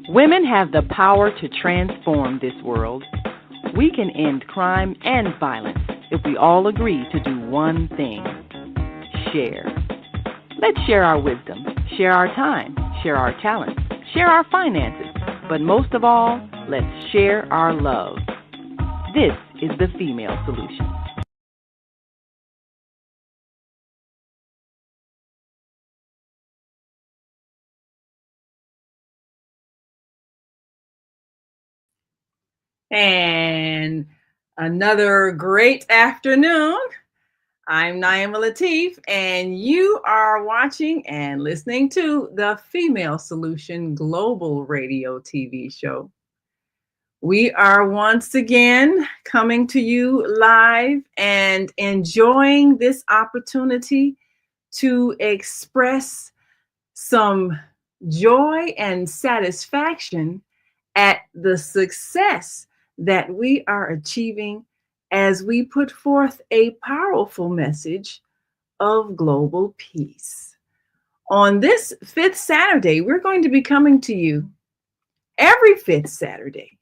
Women have the power to transform this world. We can end crime and violence if we all agree to do one thing: share. Let's share our wisdom, share our time, share our talents, share our finances, but most of all, let's share our love. This is the Female Solution. And another great afternoon. I'm Naima Latif, and you are watching and listening to the Female Solution Global Radio TV show. We are once again coming to you live and enjoying this opportunity to express some joy and satisfaction at the success that we are achieving as we put forth a powerful message of global peace. On this fifth Saturday, we're going to be coming to you every fifth Saturday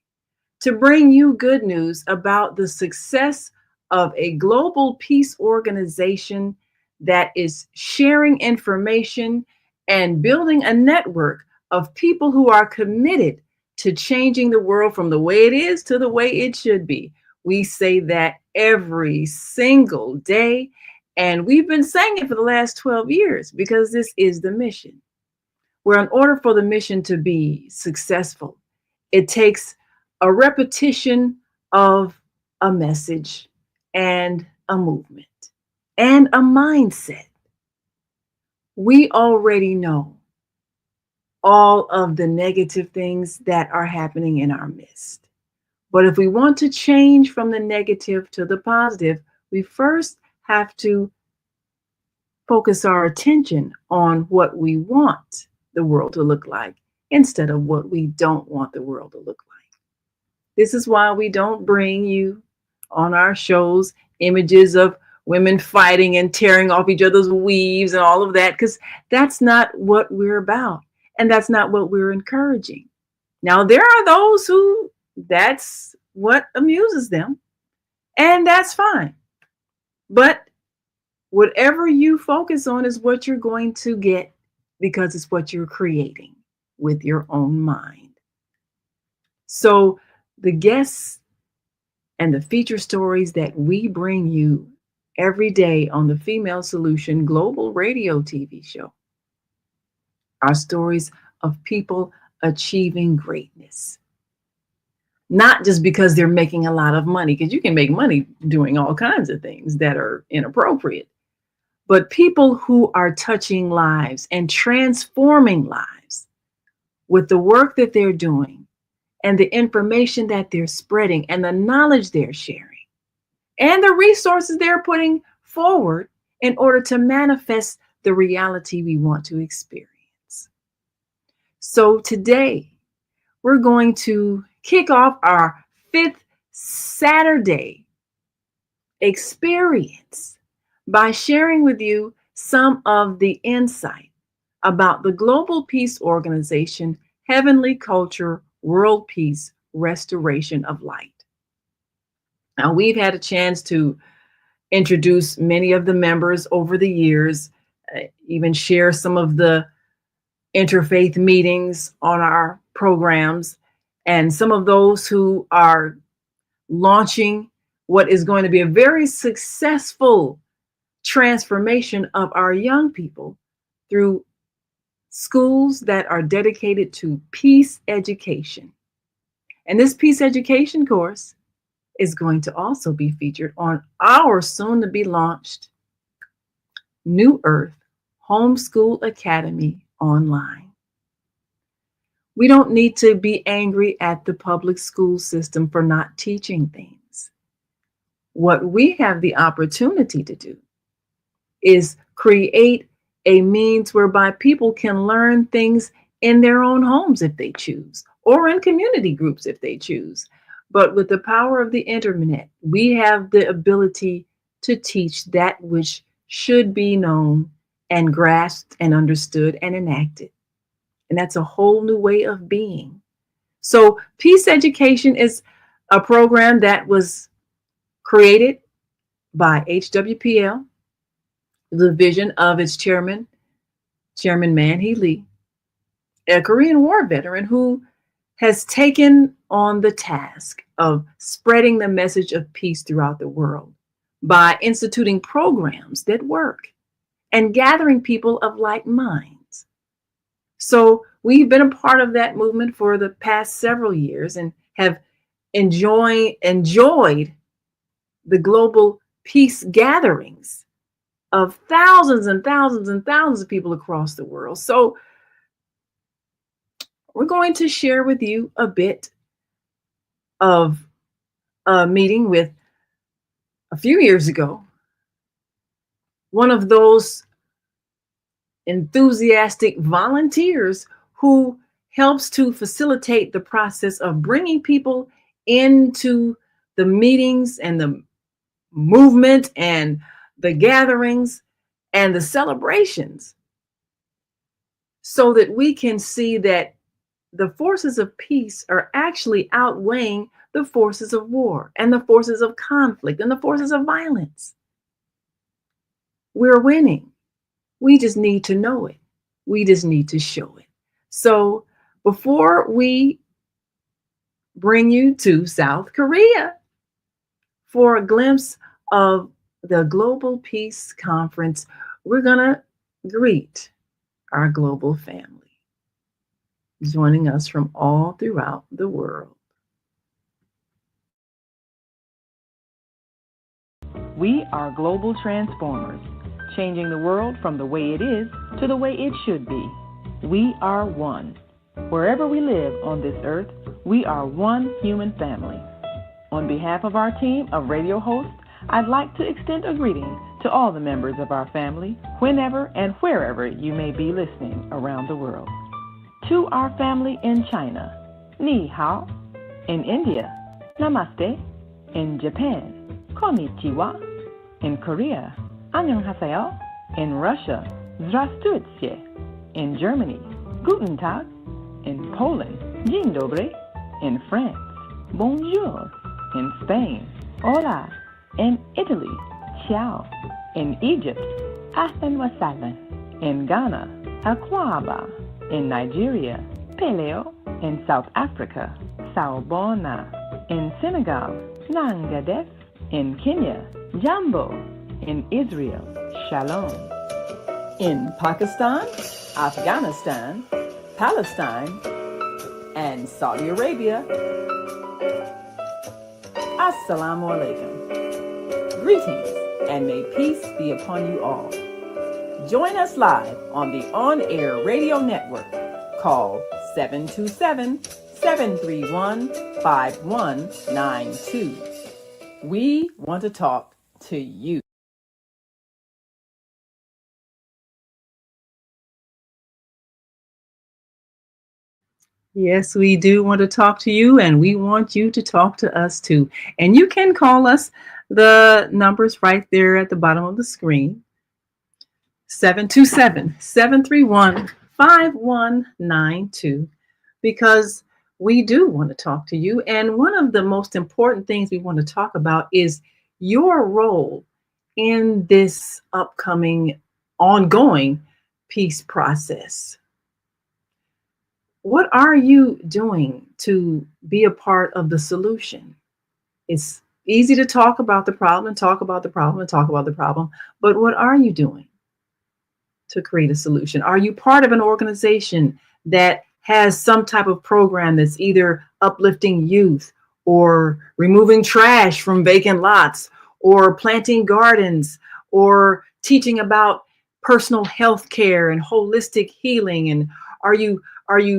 to bring you good news about the success of a global peace organization that is sharing information and building a network of people who are committed to changing the world from the way it is to the way it should be. We say that every single day, and we've been saying it for the last 12 years because this is the mission. Where in order for the mission to be successful, it takes a repetition of a message and a movement and a mindset. We already know all of the negative things that are happening in our midst. But if we want to change from the negative to the positive, we first have to focus our attention on what we want the world to look like instead of what we don't want the world to look like. This is why we don't bring you on our shows images of women fighting and tearing off each other's weaves and all of that, because that's not what we're about. And that's not what we're encouraging. Now, there are those who that's what amuses them, and that's fine. But whatever you focus on is what you're going to get, because it's what you're creating with your own mind. So the guests and the feature stories that we bring you every day on the Female Solution Global Radio TV show are stories of people achieving greatness. Not just because they're making a lot of money, because you can make money doing all kinds of things that are inappropriate, but people who are touching lives and transforming lives with the work that they're doing and the information that they're spreading and the knowledge they're sharing and the resources they're putting forward in order to manifest the reality we want to experience. So today, we're going to kick off our fifth Saturday experience by sharing with you some of the insight about the global peace organization, Heavenly Culture, World Peace, Restoration of Light. Now, we've had a chance to introduce many of the members over the years, even share some of the interfaith meetings on our programs, and some of those who are launching what is going to be a very successful transformation of our young people through schools that are dedicated to peace education. And this peace education course is going to also be featured on our soon to be launched New Earth Homeschool Academy online. We don't need to be angry at the public school system for not teaching things. What we have the opportunity to do is create a means whereby people can learn things in their own homes if they choose, or in community groups if they choose. But with the power of the internet, we have the ability to teach that which should be known and grasped and understood and enacted And that's a whole new way of being. So peace education is a program that was created by HWPL, the vision of its Chairman Man-Hee Lee, a Korean War veteran who has taken on the task of spreading the message of peace throughout the world by instituting programs that work and gathering people of like minds. So we've been a part of that movement for the past several years and have enjoyed the global peace gatherings of thousands and thousands and thousands of people across the world. So we're going to share with you a bit of a meeting with a few years ago. One of those enthusiastic volunteers who helps to facilitate the process of bringing people into the meetings and the movement and the gatherings and the celebrations so that we can see that the forces of peace are actually outweighing the forces of war and the forces of conflict and the forces of violence. We're winning. We just need to know it. We just need to show it. So before we bring you to South Korea for a glimpse of the Global Peace Conference, we're going to greet our global family joining us from all throughout the world. We are global transformers, changing the world from the way it is to the way it should be. We are one. Wherever we live on this earth, we are one human family. On behalf of our team of radio hosts, I'd like to extend a greeting to all the members of our family, whenever and wherever you may be listening around the world. To our family in China, Ni Hao. In India, Namaste. In Japan, Konnichiwa. In Korea, Annyeonghaseyo. In Russia, Здравствуйте. In Germany, Guten Tag. In Poland, Dzień dobry. In France, Bonjour. In Spain, Hola. In Italy, Ciao. In Egypt, Ahlan wa sahlan. In Ghana, Akwaba. In Nigeria, Peleo. In South Africa, Sawubona. In Senegal, Nangadef. In Kenya, Jambo. In Israel, Shalom. In Pakistan, Afghanistan, Palestine, and Saudi Arabia, Assalamu alaikum. Greetings, and may peace be upon you all. Join us live on the on-air radio network called 727-731-5192. We want to talk to you. Yes, we do want to talk to you, and we want you to talk to us too. And you can call us. The number's right there at the bottom of the screen. 727-731-5192, because we do want to talk to you. And one of the most important things we want to talk about is your role in this upcoming, ongoing peace process. What are you doing to be a part of the solution? It's easy to talk about the problem and talk about the problem and talk about the problem, but what are you doing to create a solution? Are you part of an organization that has some type of program that's either uplifting youth or removing trash from vacant lots or planting gardens or teaching about personal health care and holistic healing? And are you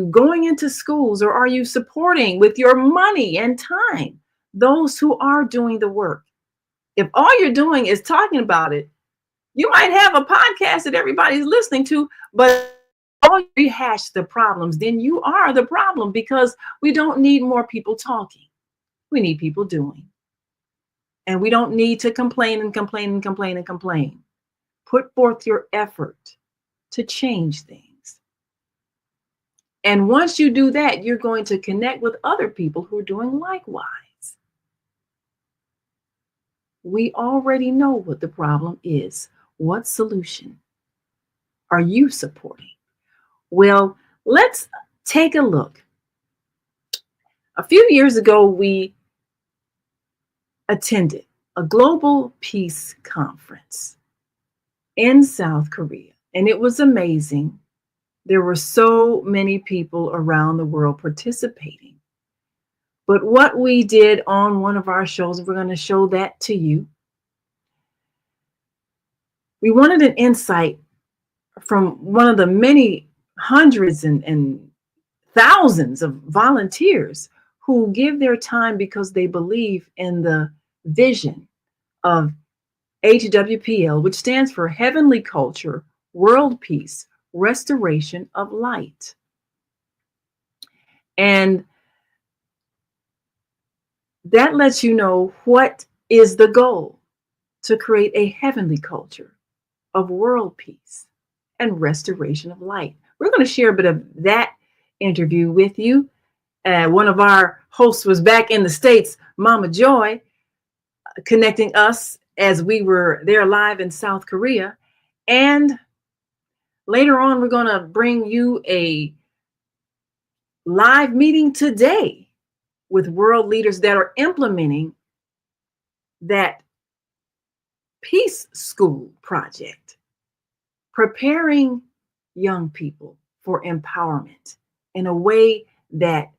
going into schools, or are you supporting with your money and time those who are doing the work? If all you're doing is talking about it, you might have a podcast that everybody's listening to, but all you rehash the problems, then you are the problem, because we don't need more people talking. We need people doing. And we don't need to complain and complain and complain and complain. Put forth your effort to change things. And once you do that, you're going to connect with other people who are doing likewise. We already know what the problem is. What solution are you supporting? Well, let's take a look. A few years ago, we attended a global peace conference in South Korea, and it was amazing. There were so many people around the world participating. But what we did on one of our shows, we're going to show that to you. We wanted an insight from one of the many hundreds and thousands of volunteers who give their time because they believe in the vision of HWPL, which stands for Heavenly Culture, World Peace, Restoration of Light. And that lets you know what is the goal: to create a heavenly culture of world peace and restoration of light. We're going to share a bit of that interview with you. One of our hosts was back in the States, Mama Joy, connecting us as we were there live in South Korea. And later on, we're going to bring you a live meeting today with world leaders that are implementing that Peace School project, preparing young people for empowerment in a way that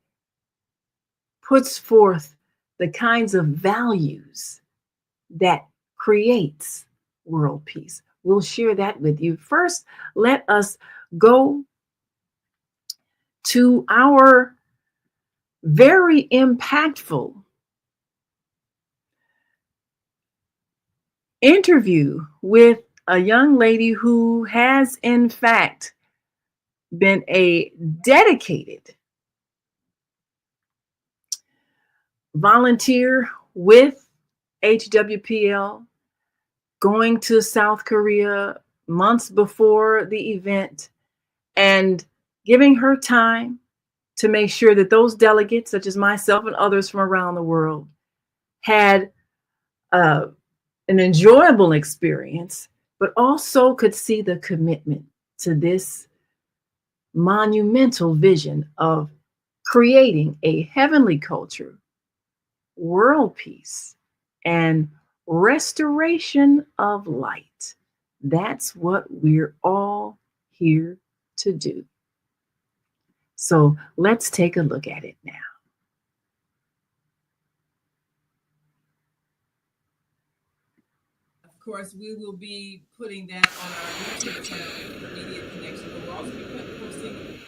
puts forth the kinds of values that creates world peace. We'll share that with you. First, let us go to our very impactful interview with a young lady who has, in fact, been a dedicated volunteer with HWPL, going to South Korea months before the event and giving her time to make sure that those delegates, such as myself and others from around the world, had an enjoyable experience, but also could see the commitment to this monumental vision of creating a heavenly culture, world peace, and restoration of light. That's what we're all here to do. So let's take a look at it now. Of course, we will be putting that on our YouTube channel, Immediate Connection, but we'll also be posting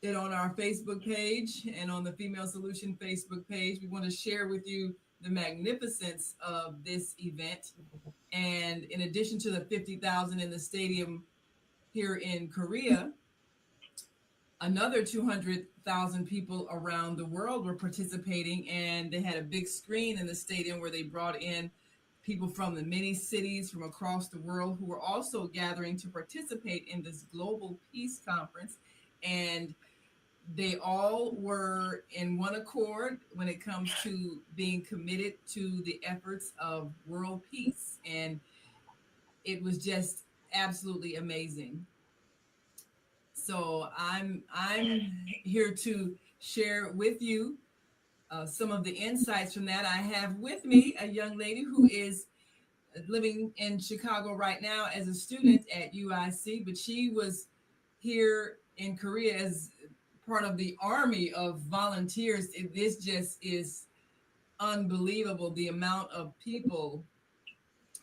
it on our Facebook page and on the Female Solution Facebook page. We want to share with you the magnificence of this event. And in addition to the 50,000 in the stadium here in Korea, another 200,000 people around the world were participating, and they had a big screen in the stadium where they brought in people from the many cities from across the world who were also gathering to participate in this global peace conference. And they all were in one accord when it comes to being committed to the efforts of world peace. And it was just absolutely amazing. So I'm here to share with you some of the insights from that. I have with me a young lady who is living in Chicago right now as a student at UIC, but she was here in Korea as part of the army of volunteers. This just is unbelievable, the amount of people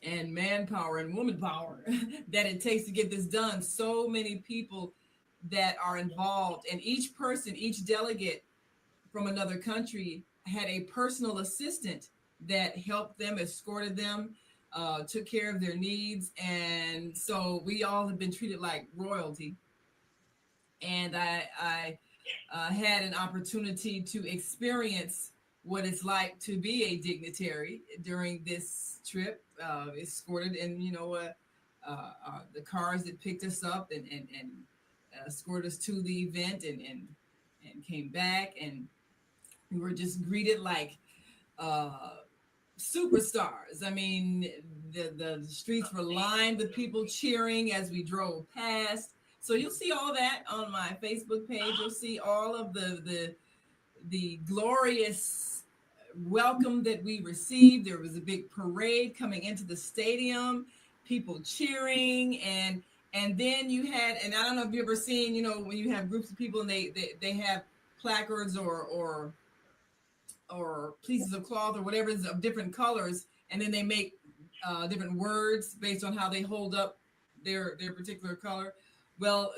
and manpower and woman power that it takes to get this done. So many people that are involved, and each person, each delegate from another country had a personal assistant that helped them, escorted them, took care of their needs. And so we all have been treated like royalty. And I had an opportunity to experience what it's like to be a dignitary during this trip, escorted in, the cars that picked us up and escorted us to the event and came back, and we were just greeted like uh, superstars. I mean, the streets were lined with people cheering as we drove past. So you'll see all that on my Facebook page. You'll see all of the glorious welcome that we received. There was a big parade coming into the stadium, people cheering, and then you had, and I don't know if you ever seen, you know, when you have groups of people and they have placards or pieces of cloth or whatever is of different colors, and then they make different words based on how they hold up their particular color. Well,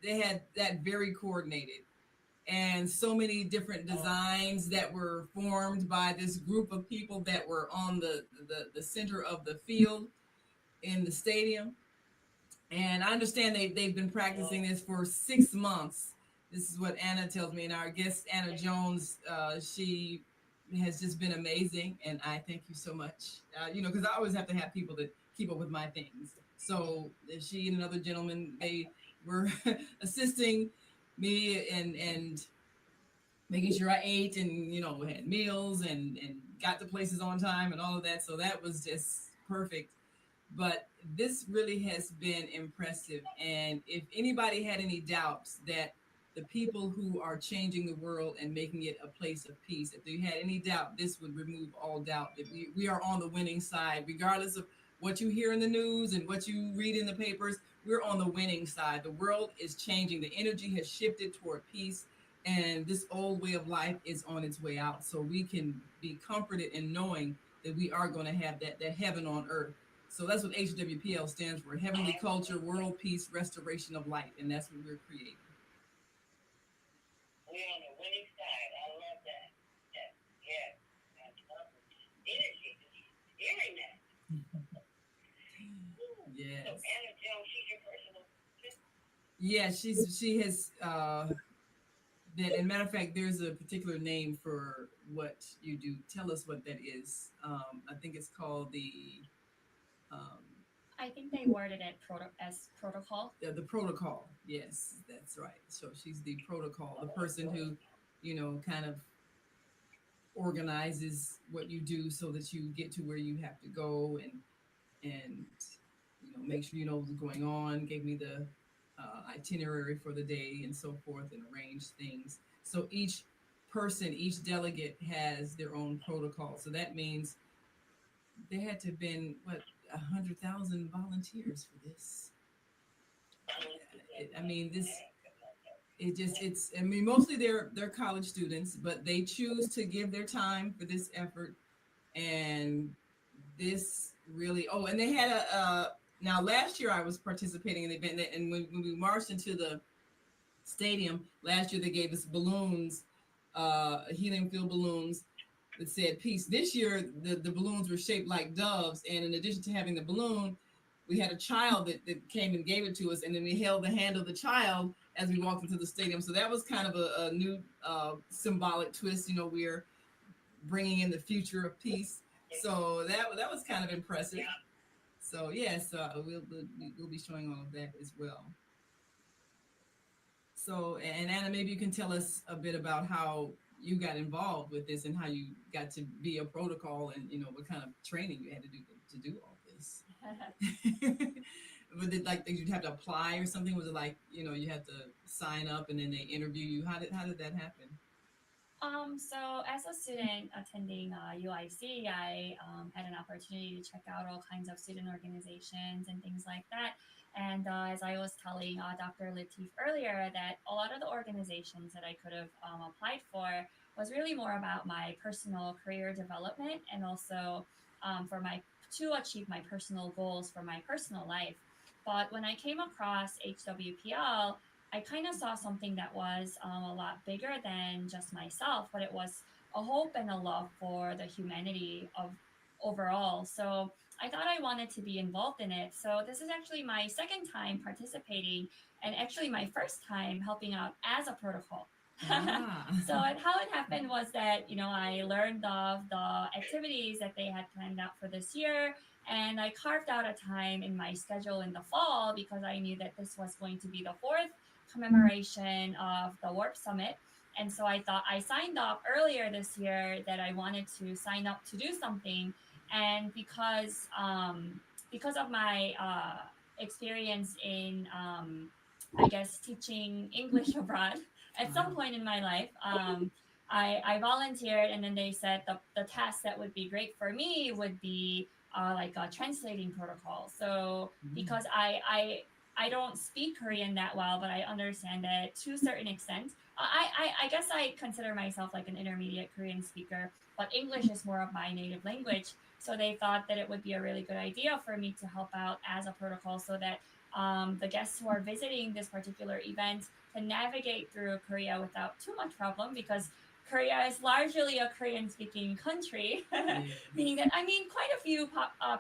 they had that very coordinated, and so many different designs that were formed by this group of people that were on the center of the field in the stadium. And I understand they've been practicing this for 6 months. This is what Anna tells me. And our guest, Anna Jones, she has just been amazing. And I thank you so much. You know, because I always have to have people that keep up with my things. So she and another gentleman, they were assisting me and making sure I ate and, you know, had meals and got to places on time and all of that. So that was just perfect. But this really has been impressive. And if anybody had any doubts that the people who are changing the world and making it a place of peace, if they had any doubt, this would remove all doubt that we are on the winning side, regardless of what you hear in the news and what you read in the papers. We're on the winning side. The world is changing. The energy has shifted toward peace. And this old way of life is on its way out. So we can be comforted in knowing that we are going to have that heaven on earth. So that's what HWPL stands for: Heavenly Culture, World Peace, Restoration of Light. And that's what we're creating. We're on the winning side. I love that. Yes. I love it. Energy. Hearing that. Yes. So Anna Jones, she's your personal assistant? Yeah, she has that. And matter of fact, there's a particular name for what you do. Tell us what that is. I think it's called the um, I think they worded it as protocol. the protocol. Yes, that's right. So she's the protocol, the person who, you know, kind of organizes what you do so that you get to where you have to go, and you know, make sure you know what's going on. Gave me the itinerary for the day and so forth, and arrange things. So each person, each delegate has their own protocol. So that means there had to have been 100,000 volunteers for this. I mean, this it's I mean, mostly they're college students, but they choose to give their time for this effort. And this really, oh, and they had a now last year I was participating in the event, and when we marched into the stadium last year, they gave us balloons, helium-filled balloons that said peace. This year, the balloons were shaped like doves, and in addition to having the balloon, we had a child that came and gave it to us, and then we held the hand of the child as we walked into the stadium. So that was kind of a new symbolic twist. You know, we're bringing in the future of peace. So that was kind of impressive. So yes, we'll be showing all of that as well. So, and Anna, maybe you can tell us a bit about how you got involved with this and how you got to be a protocol, and you know what kind of training you had to do all this. Was it like you'd have to apply or something? Was it like, you know, you had to sign up and then they interview you? How did that happen? So as a student attending UIC, I had an opportunity to check out all kinds of student organizations and things like that. And as I was telling Dr. Latif earlier, that a lot of the organizations that I could have applied for was really more about my personal career development, and also for my to achieve my personal goals for my personal life. But when I came across HWPL, I kind of saw something that was a lot bigger than just myself, but it was a hope and a love for the humanity of overall. So I thought I wanted to be involved in it. So this is actually my second time participating, and actually my first time helping out as a protocol. Ah. So how it happened was that, you know, I learned of the activities that they had planned out for this year, and I carved out a time in my schedule in the fall because I knew that this was going to be the fourth commemoration of the Warp Summit. And so I thought I signed up earlier this year that I wanted to sign up to do something. And because of my experience in I guess teaching English abroad at some point in my life, I volunteered, and then they said the task that would be great for me would be like a translating protocol. So because I don't speak Korean that well, but I understand it to a certain extent. I guess I consider myself like an intermediate Korean speaker, but English is more of my native language. So they thought that it would be a really good idea for me to help out as a protocol so that the guests who are visiting this particular event can navigate through Korea without too much problem, because Korea is largely a Korean speaking country, meaning that, I mean, quite a few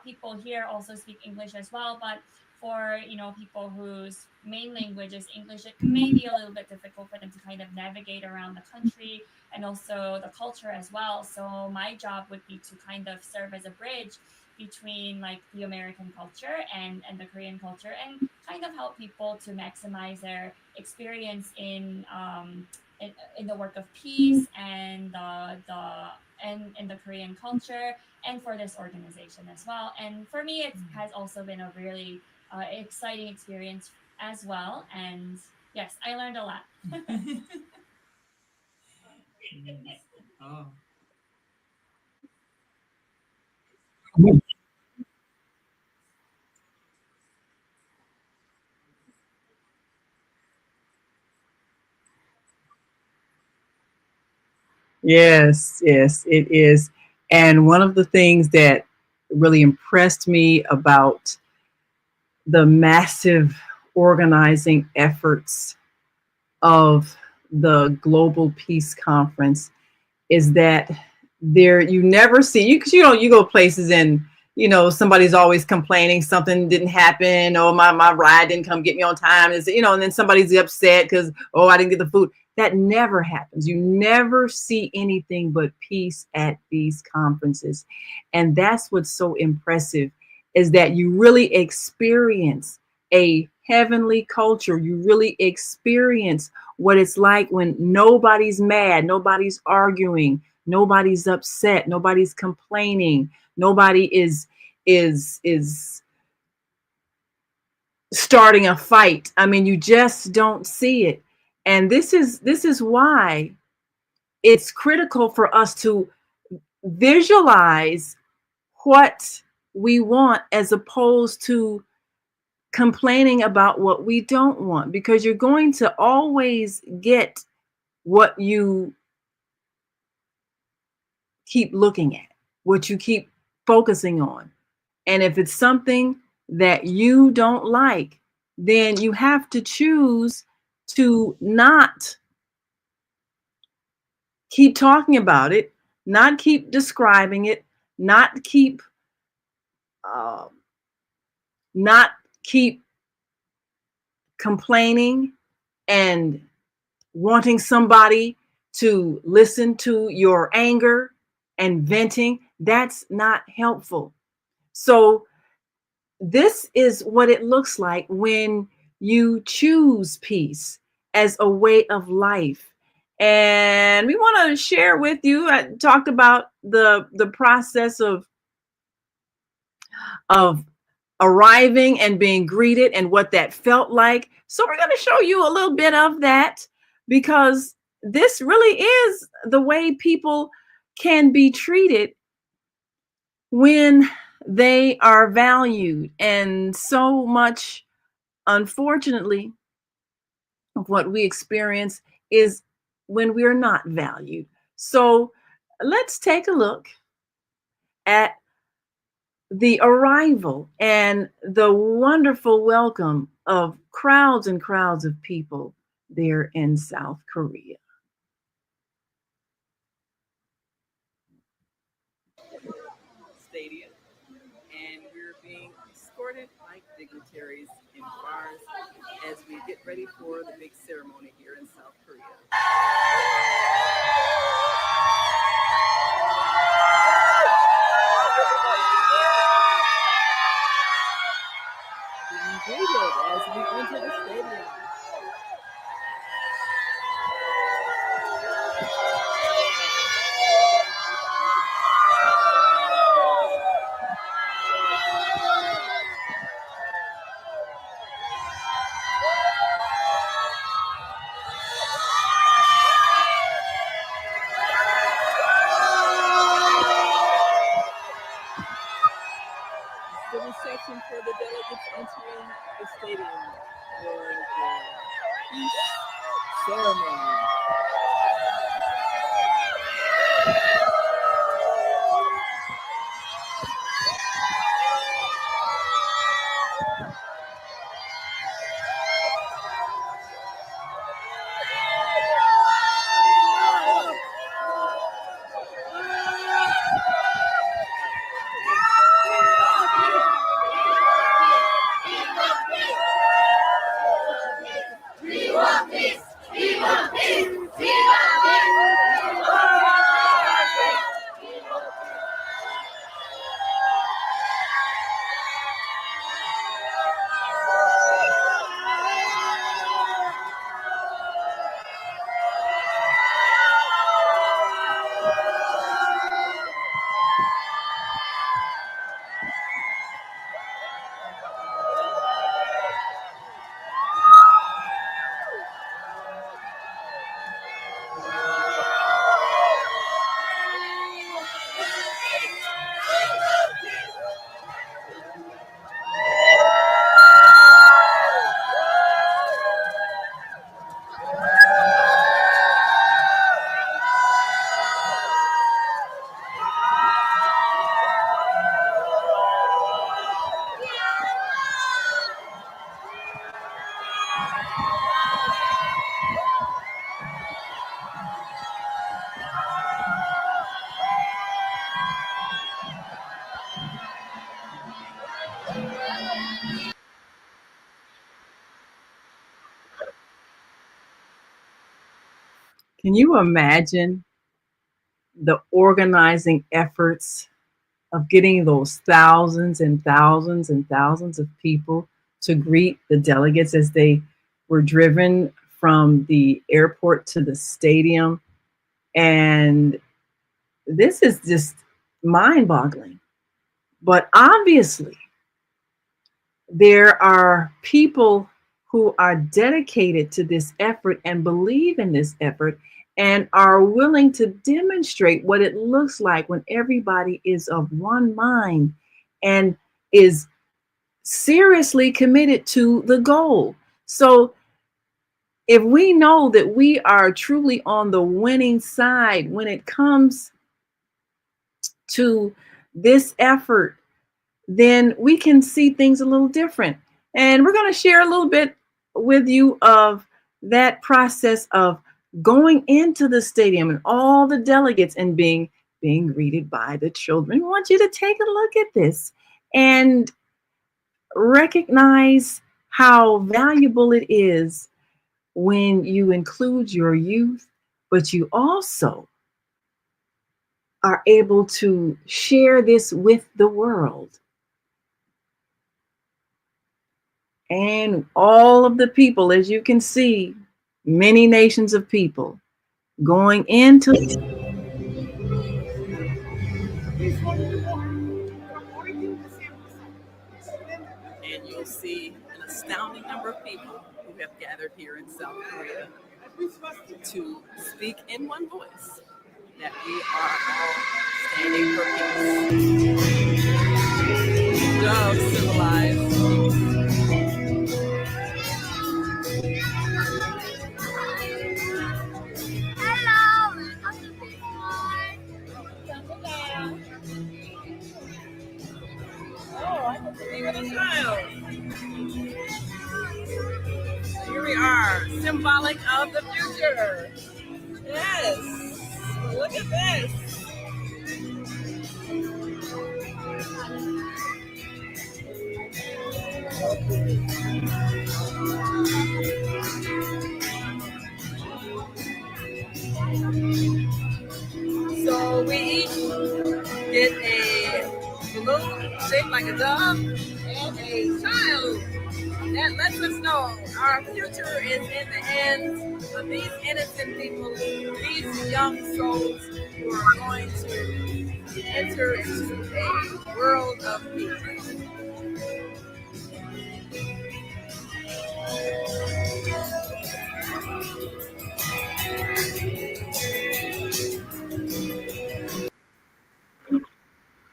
people here also speak English as well, but for people whose main language is English, it may be a little bit difficult for them to kind of navigate around the country and also the culture as well. So my job would be to kind of serve as a bridge between like the American culture and the Korean culture, and kind of help people to maximize their experience in the work of peace and in the Korean culture, and for this organization as well. And for me, it has also been a really exciting experience as well. And yes, I learned a lot. Oh. Yes, yes, it is. And one of the things that really impressed me about the massive organizing efforts of the Global Peace Conference is that there you never see you, because you go places and somebody's always complaining something didn't happen, or my ride didn't come get me on time, and then somebody's upset because I didn't get the food. That never happens. You never see anything but peace at these conferences. And that's what's so impressive, is that you really experience a heavenly culture. You really experience what it's like when nobody's mad, nobody's arguing, nobody's upset, nobody's complaining, nobody is starting a fight. I mean, you just don't see it. And this is why it's critical for us to visualize what we want, as opposed to complaining about what we don't want, because you're going to always get what you keep looking at, what you keep focusing on. And if it's something that you don't like, then you have to choose to not keep talking about it, not keep describing it, not keep uh, not keep complaining and wanting somebody to listen to your anger and venting. That's not helpful. So this is what it looks like when you choose peace as a way of life. And we want to share with you, I talked about the process of arriving and being greeted and what that felt like. So we're going to show you a little bit of that, because this really is the way people can be treated when they are valued. And so much, unfortunately, of what we experience is when we're not valued. So let's take a look at the arrival and the wonderful welcome of crowds and crowds of people there in South Korea. Stadium, and we're being escorted like dignitaries in cars as we get ready for the big ceremony here in South Korea. Being greeted as we enter the stadium. entering the stadium for the peace ceremony. Can you imagine the organizing efforts of getting those thousands and thousands and thousands of people to greet the delegates as they were driven from the airport to the stadium? And this is just mind boggling. But obviously, there are people who are dedicated to this effort and believe in this effort and are willing to demonstrate what it looks like when everybody is of one mind and is seriously committed to the goal. So if we know that we are truly on the winning side when it comes to this effort, then we can see things a little different. And we're going to share a little bit with you of that process of going into the stadium and all the delegates and being greeted by the children. We want you to take a look at this and recognize how valuable it is when you include your youth, but you also are able to share this with the world. And all of the people, as you can see, many nations of people going into. And you'll see an astounding number of people who have gathered here in South Korea to speak in one voice that we are all standing for peace. Love, civilized. Even a child. Here we are, symbolic of the future. Yes, look at this. So we each get a balloon shaped like a dove and a child. That lets us know our future is in the hands of these innocent people, these young souls who are going to enter into a world of peace.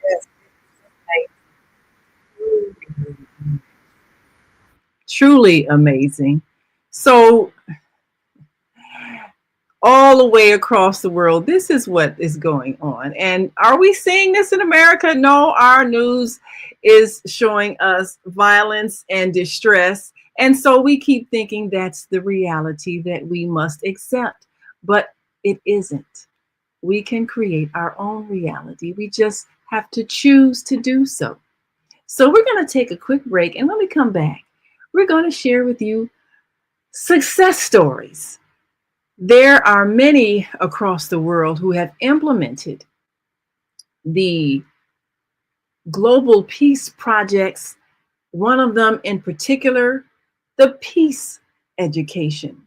Yes. truly amazing. So, all the way across the world, this is what is going on. And are we seeing this in America? No, our news is showing us violence and distress. And so we keep thinking that's the reality that we must accept. But it isn't. We can create our own reality. We just have to choose to do so. So we're going to take a quick break. And when we come back, we're going to share with you success stories. There are many across the world who have implemented the global peace projects. One of them in particular, the Peace Education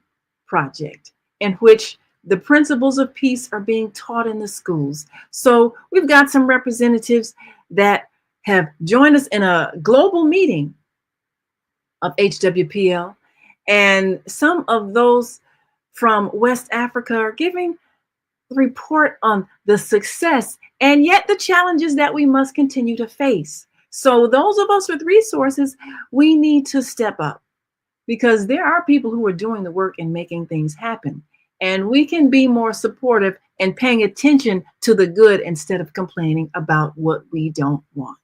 Project, in which the principles of peace are being taught in the schools. So we've got some representatives that have joined us in a global meeting of HWPL, and some of those from West Africa are giving the report on the success and yet the challenges that we must continue to face. So those of us with resources, we need to step up, because there are people who are doing the work and making things happen. And we can be more supportive and paying attention to the good instead of complaining about what we don't want.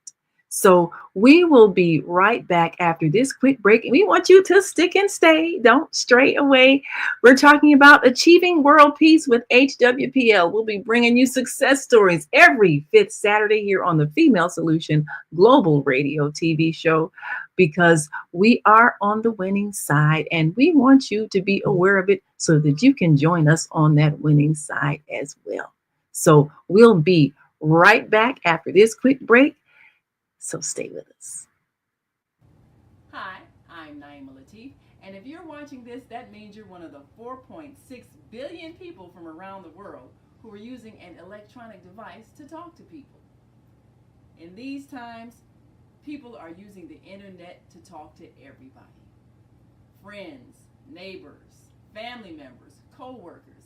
So we will be right back after this quick break. And we want you to stick and stay. Don't stray away. We're talking about achieving world peace with HWPL. We'll be bringing you success stories every fifth Saturday here on the Female Solution Global Radio TV show, because we are on the winning side and we want you to be aware of it so that you can join us on that winning side as well. So we'll be right back after this quick break. So stay with us. Hi, I'm Naima Latif, and if you're watching this, that means you're one of the 4.6 billion people from around the world who are using an electronic device to talk to people. In these times, people are using the internet to talk to everybody. Friends, neighbors, family members, co-workers.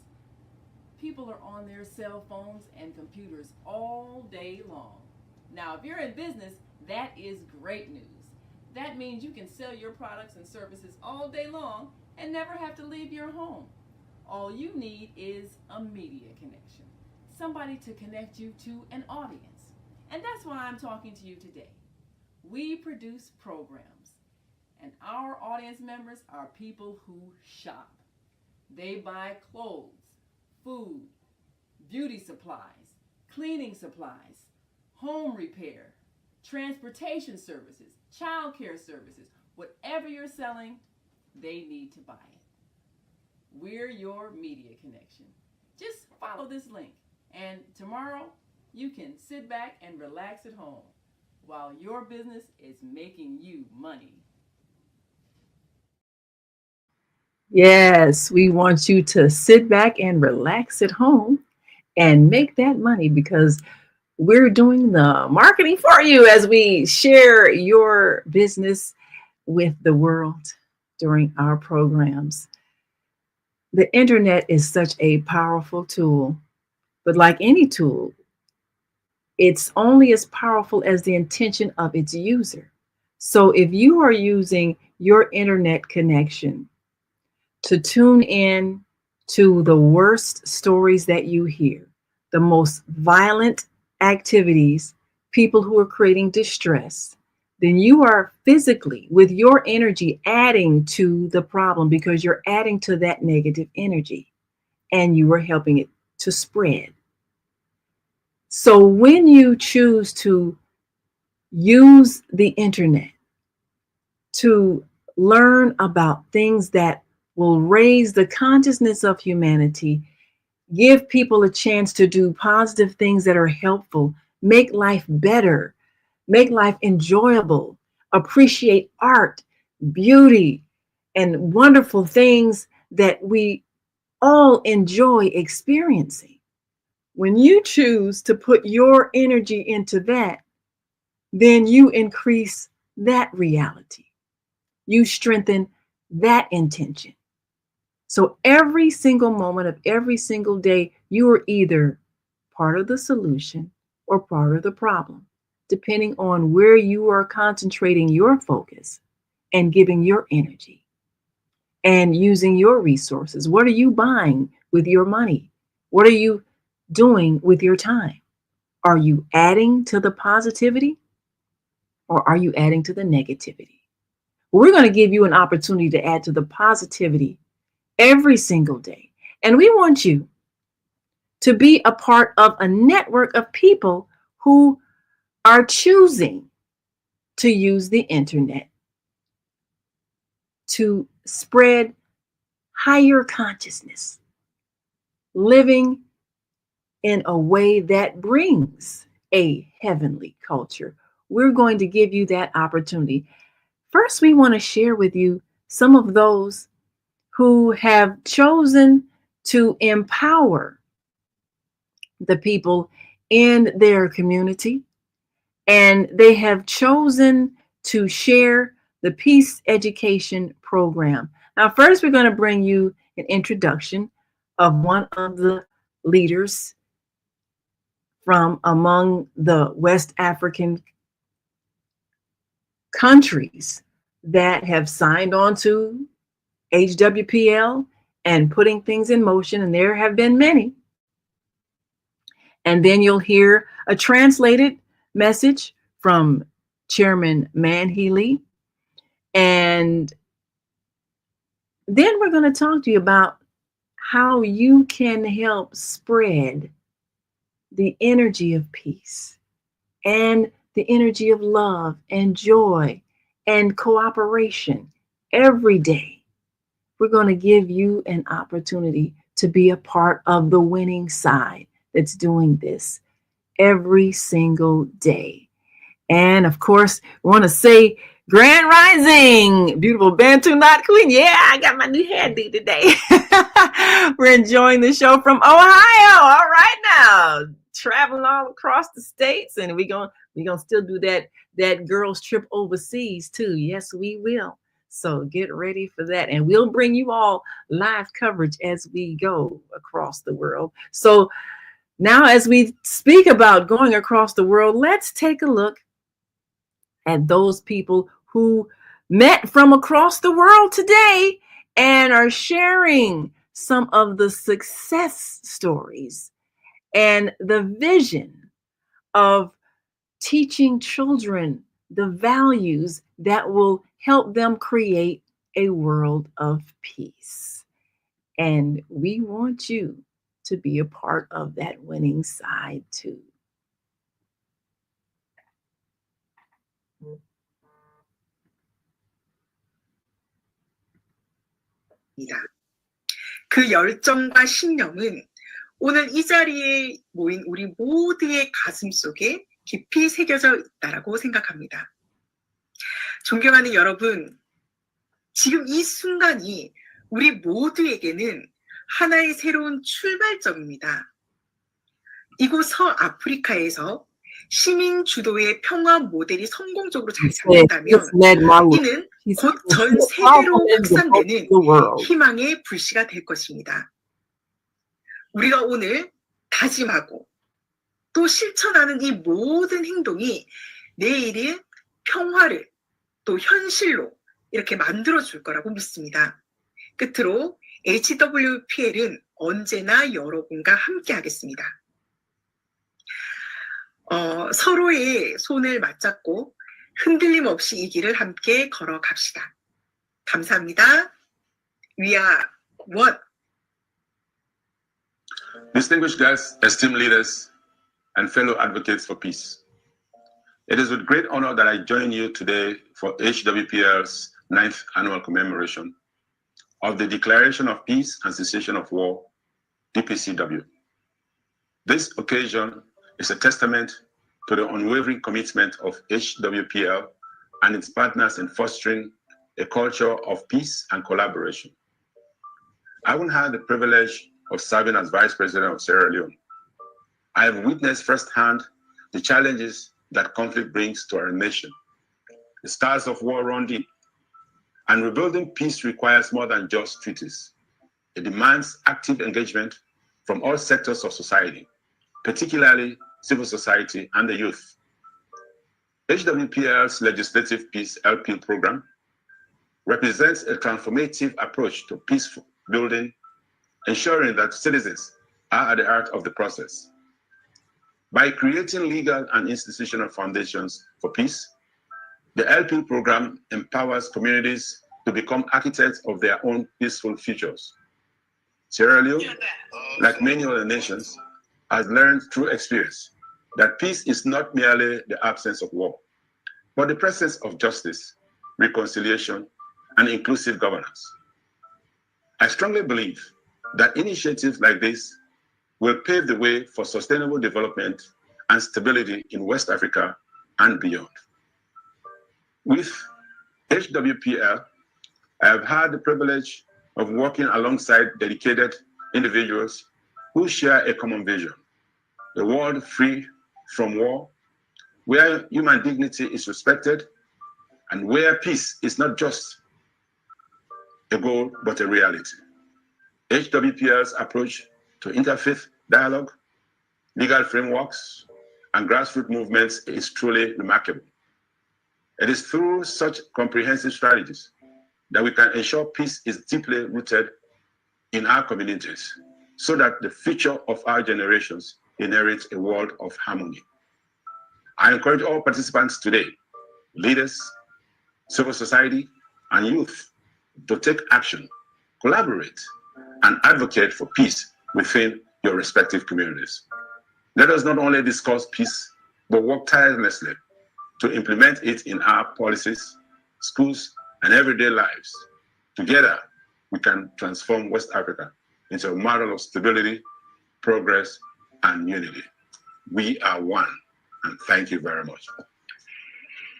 People are on their cell phones and computers all day long. Now, if you're in business, that is great news. That means you can sell your products and services all day long and never have to leave your home. All you need is a media connection, somebody to connect you to an audience. And that's why I'm talking to you today. We produce programs, and our audience members are people who shop. They buy clothes, food, beauty supplies, cleaning supplies, home repair, transportation services, child care services. Whatever you're selling, they need to buy it. We're your media connection. Just follow this link, and tomorrow you can sit back and relax at home while your business is making you money. Yes, we want you to sit back and relax at home and make that money, because we're doing the marketing for you as we share your business with the world during our programs. The internet is such a powerful tool, but like any tool, it's only as powerful as the intention of its user. So if you are using your internet connection to tune in to the worst stories that you hear, the most violent activities, people who are creating distress, then you are physically, with your energy, adding to the problem, because you're adding to that negative energy and you are helping it to spread. So when you choose to use the internet to learn about things that will raise the consciousness of humanity, give people a chance to do positive things that are helpful, make life better, make life enjoyable, appreciate art, beauty, and wonderful things that we all enjoy experiencing. When you choose to put your energy into that, then you increase that reality. You strengthen that intention. So every single moment of every single day, you are either part of the solution or part of the problem, depending on where you are concentrating your focus and giving your energy and using your resources? What are you buying with your money? What are you doing with your time? Are you adding to the positivity or are you adding to the negativity? We're going to give you an opportunity to add to the positivity every single day. And we want you to be a part of a network of people who are choosing to use the internet to spread higher consciousness, living in a way that brings a heavenly culture. We're going to give you that opportunity. First, we want to share with you some of those who have chosen to empower the people in their community, and they have chosen to share the Peace Education Program. Now, first, we're going to bring you an introduction of one of the leaders from among the West African countries that have signed on to HWPL and putting things in motion, and there have been many. And then you'll hear a translated message from Chairman Manhealy. And then we're going to talk to you about how you can help spread the energy of peace and the energy of love and joy and cooperation every day. We're going to give you an opportunity to be a part of the winning side that's doing this every single day. And of course, we want to say Grand Rising, beautiful Bantu Knot Queen. Yeah, I got my new hairdo today. We're enjoying the show from Ohio. All right now, traveling all across the states, and we're gonna still do that girls trip overseas too. Yes, we will. So get ready for that, and we'll bring you all live coverage as we go across the world. So now, as we speak about going across the world, let's take a look at those people who met from across the world today and are sharing some of the success stories and the vision of teaching children the values that will help them create a world of peace. And we want you to be a part of that winning side too. 그 열정과 신념은 오늘 이 자리에 모인 우리 모두의 가슴 속에 깊이 새겨져 있다라고 생각합니다. 존경하는 여러분, 지금 이 순간이 우리 모두에게는 하나의 새로운 출발점입니다. 이곳 서아프리카에서 시민 주도의 평화 모델이 성공적으로 자리 잡는다면 이는 곧 전 세계로 확산되는 희망의 불씨가 될 것입니다. 우리가 오늘 다짐하고 또 실천하는 이 모든 행동이 내일의 평화를 또 현실로 이렇게 만들어줄 거라고 믿습니다. 끝으로 HWPL은 언제나 여러분과 함께 하겠습니다. 서로의 손을 맞잡고 흔들림 없이 이 길을 함께 걸어갑시다. 감사합니다. We are one. Distinguished guests, esteemed leaders, and fellow advocates for peace. It is with great honor that I join you today for HWPL's 9th annual commemoration of the Declaration of Peace and Cessation of War, DPCW. This occasion is a testament to the unwavering commitment of HWPL and its partners in fostering a culture of peace and collaboration. Having had the privilege of serving as Vice President of Sierra Leone, I have witnessed firsthand the challenges that conflict brings to our nation. The scars of war run deep, and rebuilding peace requires more than just treaties. It demands active engagement from all sectors of society, particularly civil society and the youth. HWPL's Legislative Peace LP program represents a transformative approach to peaceful building, ensuring that citizens are at the heart of the process. By creating legal and institutional foundations for peace, the LP program empowers communities to become architects of their own peaceful futures. Sierra Leone, like many other nations, has learned through experience that peace is not merely the absence of war, but the presence of justice, reconciliation, and inclusive governance. I strongly believe that initiatives like this will pave the way for sustainable development and stability in West Africa and beyond. With HWPL, I have had the privilege of working alongside dedicated individuals who share a common vision, a world free from war, where human dignity is respected, and where peace is not just a goal, but a reality. HWPL's approach to interfaith dialogue, legal frameworks, and grassroots movements is truly remarkable. It is through such comprehensive strategies that we can ensure peace is deeply rooted in our communities, so that the future of our generations inherits a world of harmony. I encourage all participants today, leaders, civil society, and youth, to take action, collaborate, and advocate for peace within your respective communities. Let us not only discuss peace, but work tirelessly to implement it in our policies, schools, and everyday lives. Together, we can transform West Africa into a model of stability, progress, and unity. We are one, and thank you very much.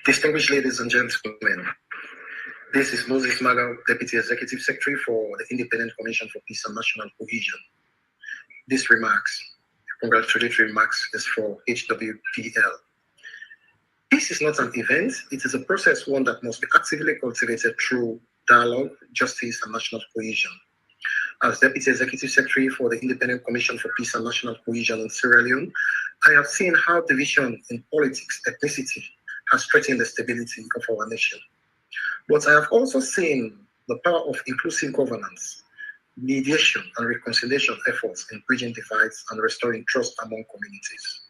Distinguished ladies and gentlemen, this is Moses Maga, Deputy Executive Secretary for the Independent Commission for Peace and National Cohesion. This remarks, congratulatory remarks, is for HWPL. Peace is not an event, it is a process, one that must be actively cultivated through dialogue, justice, and national cohesion. As Deputy Executive Secretary for the Independent Commission for Peace and National Cohesion in Sierra Leone, I have seen how division in politics, ethnicity, has threatened the stability of our nation. But I have also seen the power of inclusive governance, mediation, and reconciliation efforts in bridging divides and restoring trust among communities.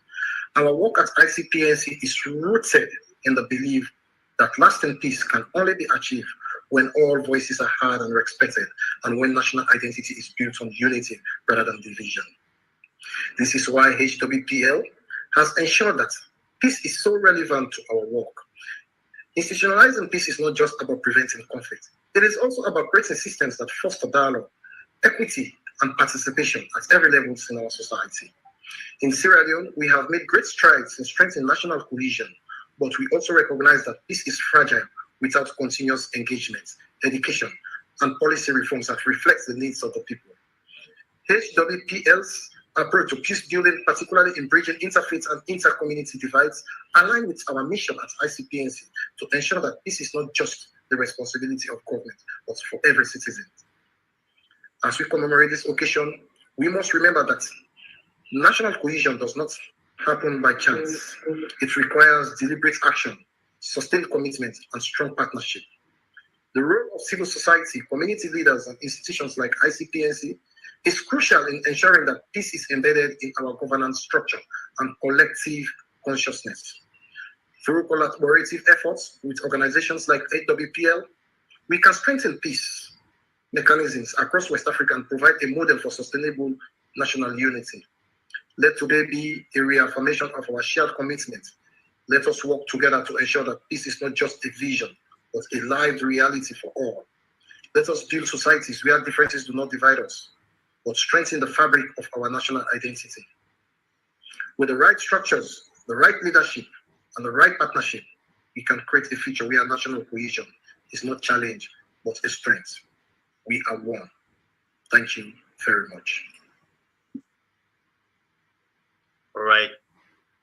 Our work at ICPNC is rooted in the belief that lasting peace can only be achieved when all voices are heard and respected, and when national identity is built on unity rather than division. This is why HWPL has ensured that peace is so relevant to our work. Institutionalizing peace is not just about preventing conflict. It is also about creating systems that foster dialogue, equity, and participation at every level in our society. In Sierra Leone, we have made great strides in strengthening national cohesion, but we also recognize that peace is fragile without continuous engagement, education, and policy reforms that reflect the needs of the people. HWPL's approach to peace building, particularly in bridging interfaith and inter-community divides, align with our mission at ICPNC to ensure that peace is not just the responsibility of government, but for every citizen. As we commemorate this occasion, we must remember that national cohesion does not happen by chance. It requires deliberate action, sustained commitment, and strong partnership. The role of civil society, community leaders, and institutions like ICPNC is crucial in ensuring that peace is embedded in our governance structure and collective consciousness. Through collaborative efforts with organizations like HWPL, we can strengthen peace mechanisms across West Africa and provide a model for sustainable national unity. Let today be a reaffirmation of our shared commitment. Let us work together to ensure that peace is not just a vision, but a lived reality for all. Let us build societies where differences do not divide us, but strengthen the fabric of our national identity. With the right structures, the right leadership, and the right partnership, we can create a future where national cohesion is not challenge, but a strength. We are one. Thank you very much. All right.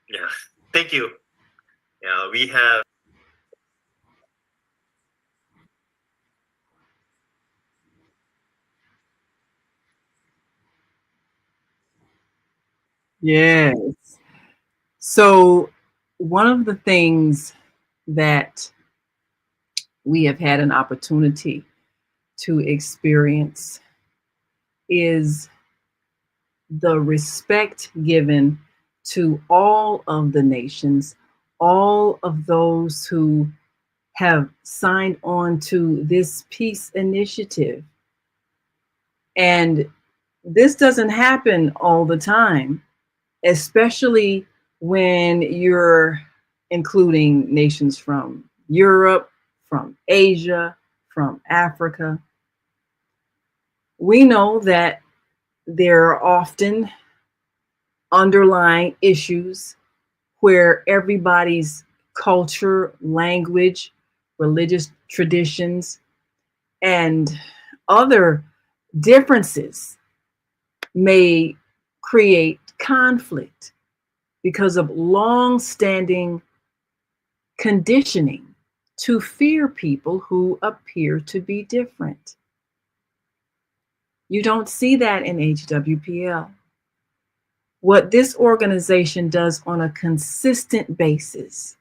Yeah. Thank you. Yeah, we have. Yes. So one of the things that we have had an opportunity to experience is the respect given to all of the nations, all of those who have signed on to this peace initiative. And this doesn't happen all the time, especially when you're including nations from Europe, from Asia, from Africa. We know that there are often underlying issues where everybody's culture, language, religious traditions, and other differences may create conflict because of long-standing conditioning to fear people who appear to be different. You don't see that in HWPL. What this organization does on a consistent basis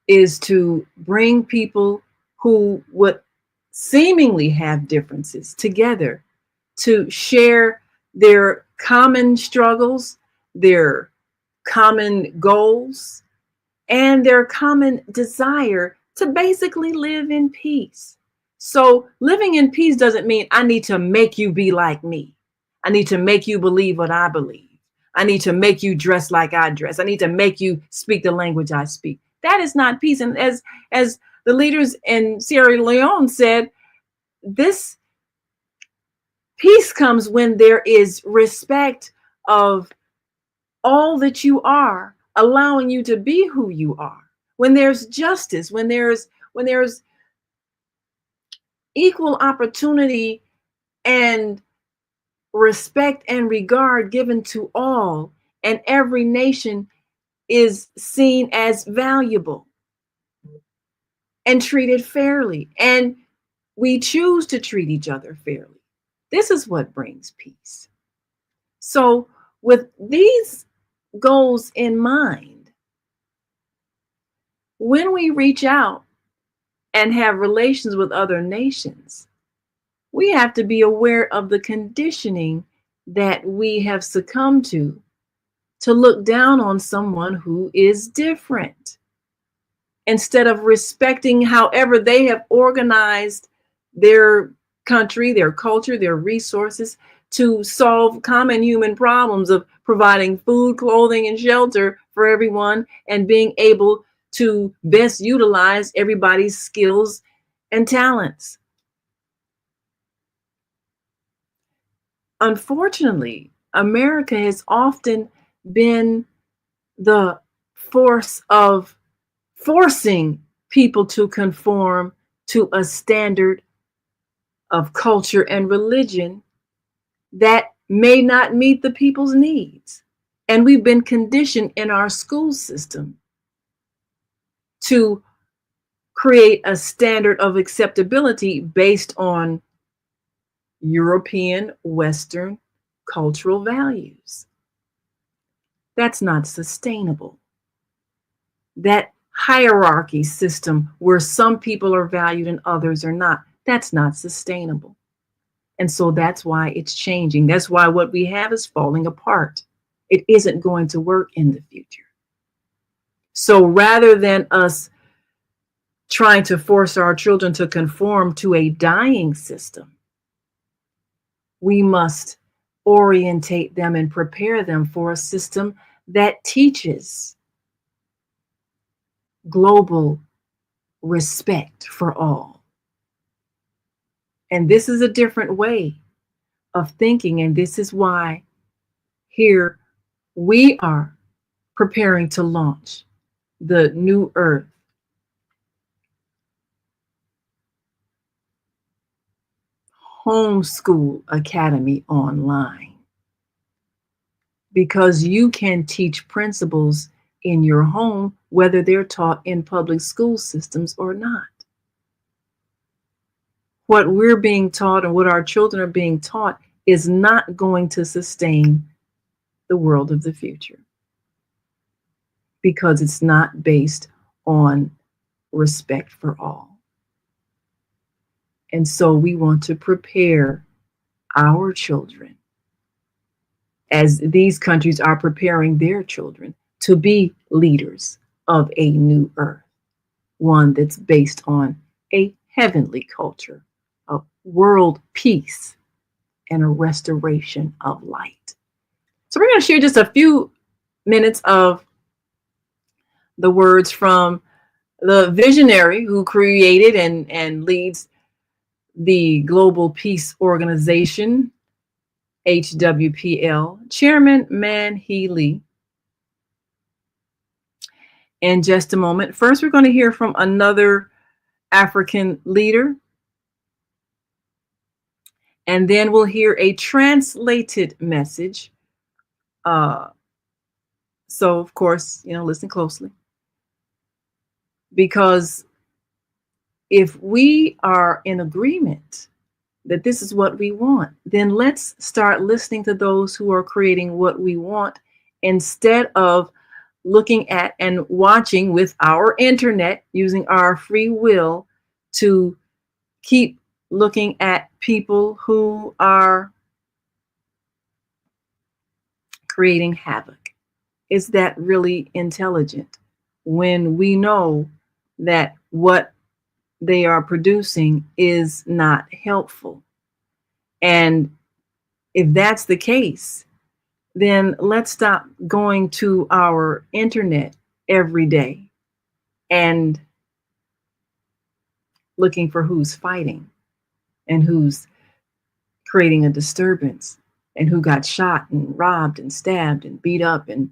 is to bring people who would seemingly have differences together to share their common struggles, their common goals, and their common desire to basically live in peace. So living in peace doesn't mean I need to make you be like me. I need to make you believe what I believe. I need to make you dress like I dress. I need to make you speak the language I speak. That is not peace. And as the leaders in Sierra Leone said, this peace comes when there is respect of all that you are, allowing you to be who you are. When there's justice, when there's equal opportunity and respect and regard given to all, and every nation is seen as valuable and treated fairly, and we choose to treat each other fairly. This is what brings peace. So with these goals in mind, when we reach out and have relations with other nations, we have to be aware of the conditioning that we have succumbed to look down on someone who is different, instead of respecting however they have organized their country, their culture, their resources to solve common human problems of providing food, clothing, and shelter for everyone, and being able to best utilize everybody's skills and talents. Unfortunately, America has often been the force of forcing people to conform to a standard of culture and religion that may not meet the people's needs. And we've been conditioned in our school system to create a standard of acceptability based on European, Western cultural values. That's not sustainable. That hierarchy system where some people are valued and others are not, that's not sustainable. And so that's why it's changing. That's why what we have is falling apart. It isn't going to work in the future. So rather than us trying to force our children to conform to a dying system, we must orientate them and prepare them for a system that teaches global respect for all. And this is a different way of thinking. And this is why here we are preparing to launch the New Earth Homeschool Academy online, because you can teach principles in your home, whether they're taught in public school systems or not. What we're being taught and what our children are being taught is not going to sustain the world of the future, because it's not based on respect for all. And so we want to prepare our children as these countries are preparing their children to be leaders of a new earth, one that's based on a heavenly culture of world peace and a restoration of light. So we're going to share just a few minutes of the words from the visionary who created and leads the Global Peace Organization, HWPL, Chairman Man He Lee. In just a moment. First, we're going to hear from another African leader, and then we'll hear a translated message. So, of course, listen closely. Because if we are in agreement that this is what we want, then let's start listening to those who are creating what we want instead of looking at and watching with our internet, using our free will to keep looking at people who are creating havoc. Is that really intelligent when we know that what they are producing is not helpful? And if that's the case, then let's stop going to our internet every day and looking for who's fighting and who's creating a disturbance and who got shot and robbed and stabbed and beat up and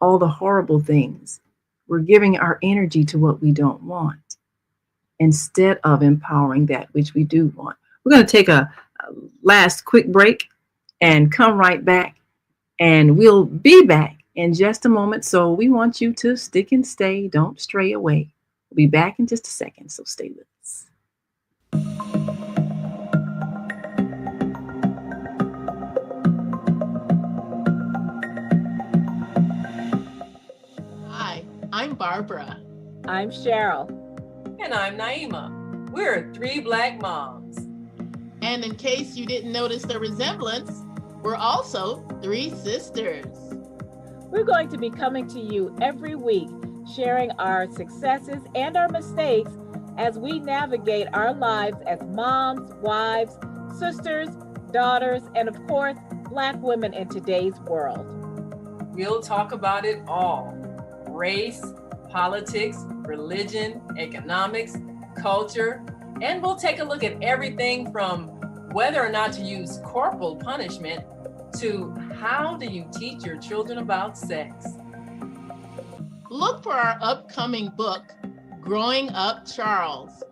all the horrible things. We're giving our energy to what we don't want instead of empowering that which we do want. We're going to take a last quick break and come right back, and we'll be back in just a moment. So we want you to stick and stay. Don't stray away. We'll be back in just a second, so stay with us. Hi, I'm Barbara. I'm Cheryl. And I'm Naima. We're three Black moms. And in case you didn't notice the resemblance, we're also three sisters. We're going to be coming to you every week, sharing our successes and our mistakes as we navigate our lives as moms, wives, sisters, daughters, and of course, Black women in today's world. We'll talk about it all: race, politics, religion, economics, culture, and we'll take a look at everything from whether or not to use corporal punishment to how do you teach your children about sex. Look for our upcoming book, Growing Up Charles.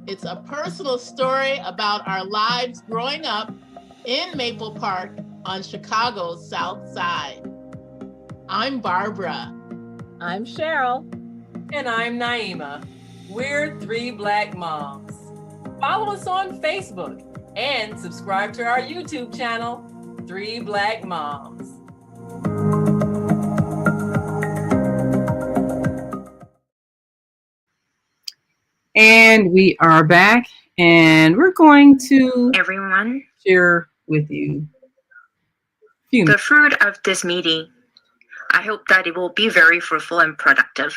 It's a personal story about our lives growing up in Maple Park on Chicago's South Side. I'm Barbara. I'm Cheryl. And I'm Naima. We're three Black moms. Follow us on Facebook and subscribe to our YouTube channel, Three Black Moms. And we are back, and we're going to Everyone, share with you the fruit of this meeting. I hope that it will be very fruitful and productive.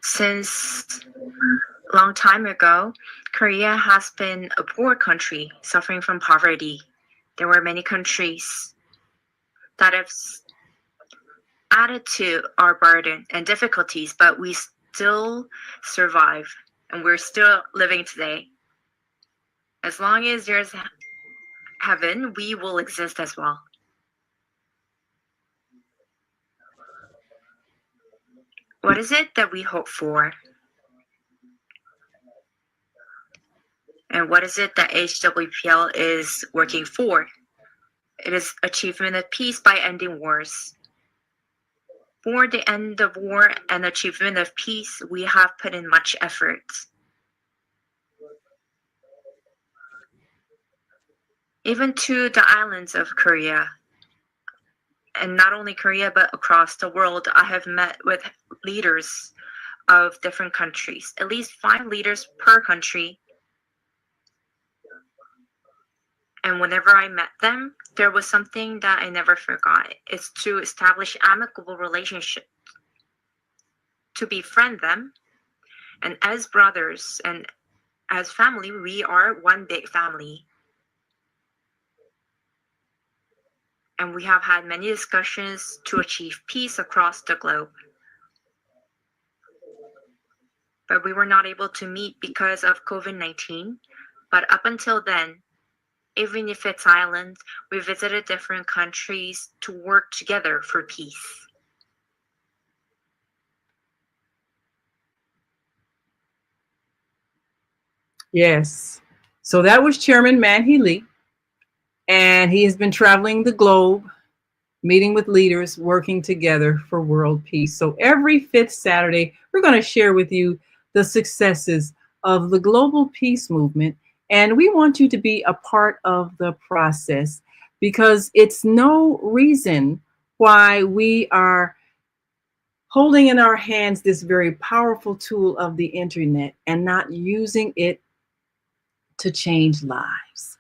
Since a long time ago, Korea has been a poor country suffering from poverty. There were many countries that have added to our burden and difficulties, but we still survive and we're still living today. As long as there's heaven, we will exist as well. What is it that we hope for? And what is it that HWPL is working for? It is achievement of peace by ending wars. For the end of war and achievement of peace, we have put in much effort. Even to the islands of Korea, and not only Korea, but across the world, I have met with leaders of different countries, at least 5 leaders per country. And whenever I met them, there was something that I never forgot. It's to establish amicable relationships, to befriend them. And as brothers and as family, we are one big family. And we have had many discussions to achieve peace across the globe. But we were not able to meet because of COVID-19. But up until then, even if it's islands, we visited different countries to work together for peace. Yes. So that was Chairman Man-Hee Lee. And he has been traveling the globe, meeting with leaders, working together for world peace. So every 5th Saturday, we're going to share with you the successes of the global peace movement. And we want you to be a part of the process, because it's no reason why we are holding in our hands this very powerful tool of the internet and not using it to change lives.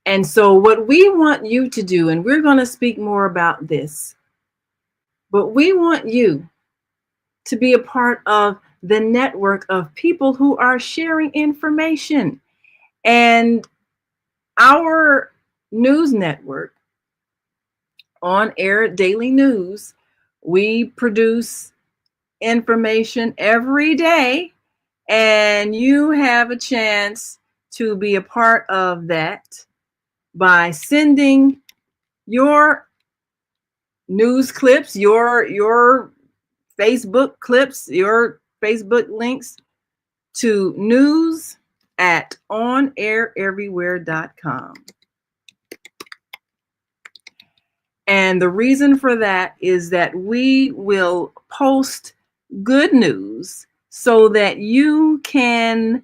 And so what we want you to do, and we're going to speak more about this, but we want you to be a part of the network of people who are sharing information. And our news network, On Air Daily News, we produce information every day, and you have a chance to be a part of that by sending your news clips, your Facebook clips, your Facebook links to news@onaireverywhere.com. And the reason for that is that we will post good news so that you can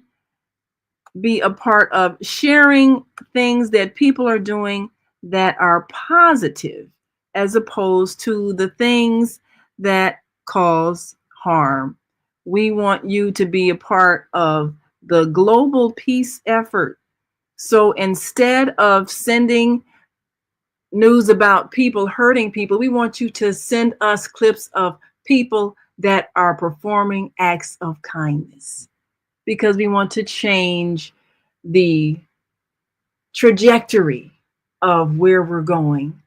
be a part of sharing things that people are doing that are positive, as opposed to the things that cause harm. We want you to be a part of the global peace effort. So instead of sending news about people hurting people, we want you to send us clips of people that are performing acts of kindness, because we want to change the trajectory of where we're going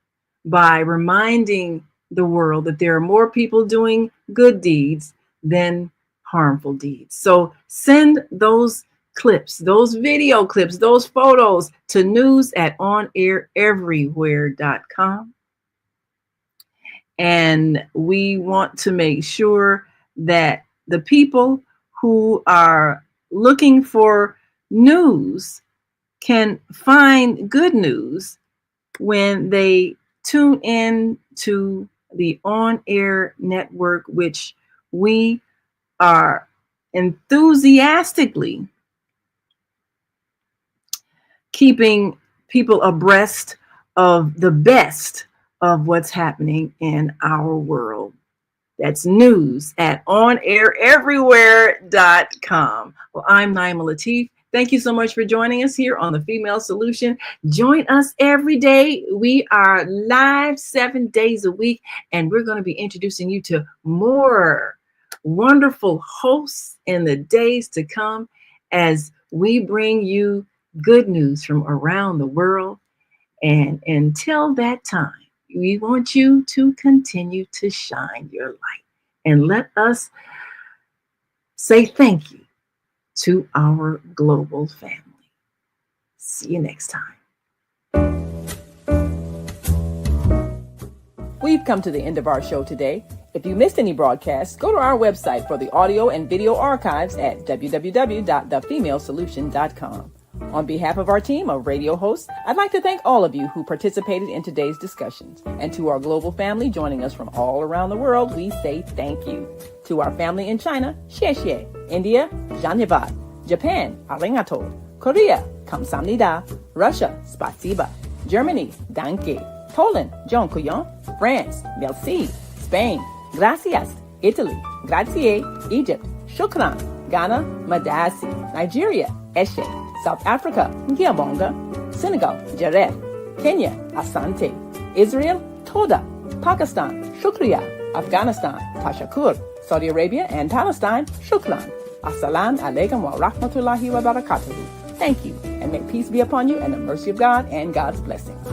by reminding the world that there are more people doing good deeds than harmful deeds. So send those clips, those video clips, those photos to news@onaireverywhere.com. And we want to make sure that the people who are looking for news can find good news when they tune in to the On Air network, which we are enthusiastically keeping people abreast of the best of what's happening in our world. That's news@onaireverywhere.com. Well, I'm Naima Latif. Thank you so much for joining us here on The Female Solution. Join us every day. We are live 7 days a week, and we're going to be introducing you to more wonderful hosts in the days to come as we bring you good news from around the world. And until that time, we want you to continue to shine your light, and let us say thank you to our global family. See you next time. We've come to the end of our show today. If you missed any broadcasts, go to our website for the audio and video archives at www.thefemalesolution.com. On behalf of our team of radio hosts, I'd like to thank all of you who participated in today's discussions. And to our global family joining us from all around the world, we say thank you. To our family in China, xie xie. India, Dhanyavad. Japan, arigato. Korea, kamsamnida. Russia, spasiba. Germany, danke. Poland, dziękuję. France, merci. Spain, gracias. Italy, grazie. Egypt, shukran. Ghana, madasi. Nigeria, eshe. South Africa, ngiyabonga. Senegal, jareh. Kenya, asante. Israel, toda. Pakistan, shukriya. Afghanistan, tashakur. Saudi Arabia and Palestine, shukran. Assalamu alaikum wa rahmatullahi wa barakatuhu. Thank you, and may peace be upon you and the mercy of God and God's blessings.